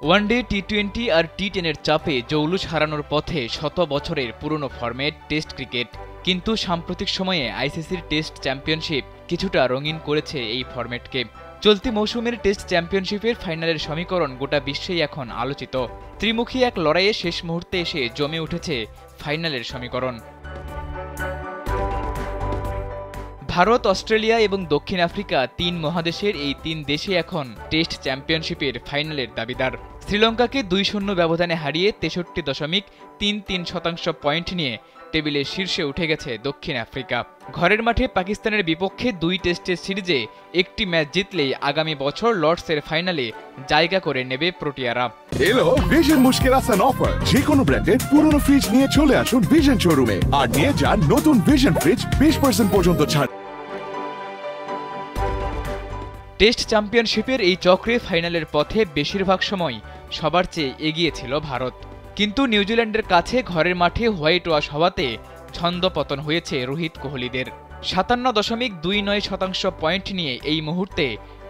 One day টি-20 আর টি10-এর চাপে জৌলুস হারানোর পথে শত বছরের পুরনো ফরম্যাট টেস্ট ক্রিকেট। কিন্তু সাম্প্রতিক সময়ে আইসিসির টেস্ট চ্যাম্পিয়নশিপ কিছুটা রঙিন করেছে এই ফরম্যাটকে। চলতি মৌসুমের টেস্ট চ্যাম্পিয়নশিপের ফাইনালের সমীকরণ গোটা বিশ্বেই এখন আলোচিত। ত্রিমুখী এক লড়াইয়ে শেষ মুহূর্তে এসে জমে উঠেছে ফাইনালের সমীকরণ। ভারত, অস্ট্রেলিয়া এবং দক্ষিণ আফ্রিকা তিন মহাদেশের এই তিন দেশে এখন টেস্ট চ্যাম্পিয়নশিপের ফাইনালের দাবিদার। শ্রীলঙ্কাকে ২-০ ব্যবধানে হারিয়ে ৬৩.৩৩% পয়েন্ট নিয়ে টেবিলের শীর্ষে উঠে গেছে দক্ষিণ আফ্রিকা। ঘরের মাঠে পাকিস্তানের বিপক্ষে ২ টেস্টের সিরিজে একটি ম্যাচ জিতলেই আগামী বছর লর্ডসের ফাইনালে জায়গা করে নেবে প্রোটিয়ারা। এলো ভিশন মুশকিল আসান অফার। যে কোনো ব্র্যান্ডের পুরনো ফ্রিজ নিয়ে চলে আসুন ভিশন শোরুমে আর নিয়ে যান নতুন ভিশন ফ্রিজ 20% পর্যন্ত ছাড়। টেস্ট চ্যাম্পিয়নশিপের এই চক্রে ফাইনালের পথে বেশিরভাগ সময় সবার চেয়ে এগিয়ে ছিল ভারত। কিন্তু নিউজিল্যান্ডের কাছে ঘরের মাঠে হোয়াইট ওয়াশ হওয়াতে ছন্দপতন হয়েছে রোহিত কোহলিদের। ৫৭.২৯% পয়েন্ট নিয়ে এই মুহূর্তে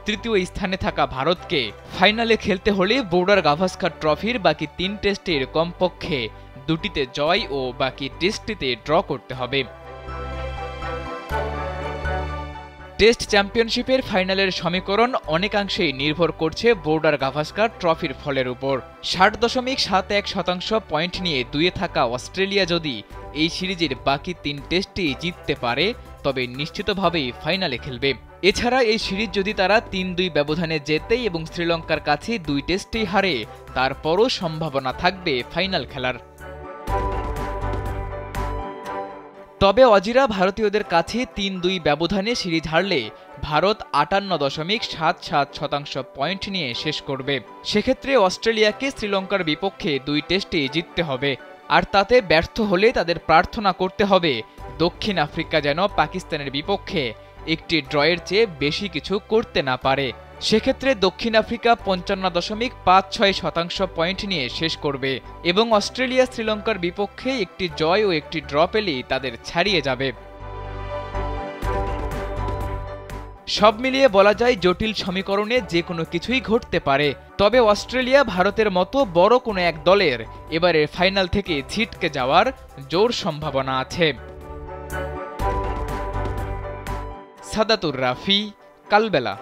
তৃতীয় স্থানে থাকা ভারতকে ফাইনালে খেলতে হলে বর্ডার গাভাস্কার ট্রফির বাকি ৩ টেস্টের কমপক্ষে ২টিতে জয় ও বাকি টেস্টটিতে ড্র করতে হবে। টেস্ট চ্যাম্পিয়নশিপের ফাইনালের সমীকরণ অনেকাংশেই নির্ভর করছে বর্ডার গাভাস্কার ট্রফির ফলের উপর। ৬০.৭১% পয়েন্ট নিয়ে ২-এ থাকা অস্ট্রেলিয়া যদি এই সিরিজের বাকি ৩ টেস্টই জিততে পারে তবে নিশ্চিতভাবেই ফাইনালে খেলবে। এছাড়া এই সিরিজ যদি তারা ৩-২ ব্যবধানে জেতে এবং শ্রীলঙ্কার কাছে ২ টেস্টেই হারে, তারপরও সম্ভাবনা থাকবে ফাইনাল খেলার। তবে অজিরা ভারতীয়দের কাছে ৩-২ ব্যবধানে সিরিজ হারলে ভারত ৫৮.৭৭% পয়েন্ট নিয়ে শেষ করবে। সেক্ষেত্রে অস্ট্রেলিয়াকে শ্রীলঙ্কার বিপক্ষে ২ টেস্টে জিততে হবে, আর তাতে ব্যর্থ হলে তাদের প্রার্থনা করতে হবে দক্ষিণ আফ্রিকা যেন পাকিস্তানের বিপক্ষে একটি ড্রয়ের চেয়ে বেশি কিছু করতে না পারে। সেক্ষেত্রে দক্ষিণ আফ্রিকা ৫৫.৫৬% পয়েন্ট নিয়ে শেষ করবে এবং অস্ট্রেলিয়া শ্রীলঙ্কার বিপক্ষে একটি জয় ও একটি ড্র পেলেই তাদের ছাড়িয়ে যাবে। সব মিলিয়ে বলা যায় জটিল সমীকরণে যে কোনো কিছুই ঘটতে পারে। তবে অস্ট্রেলিয়া ভারতের মতো বড় কোনো এক দলের এবারের ফাইনাল থেকে ছিটকে যাওয়ার জোর সম্ভাবনা আছে। সাদাতুর রাফি, কালবেলা।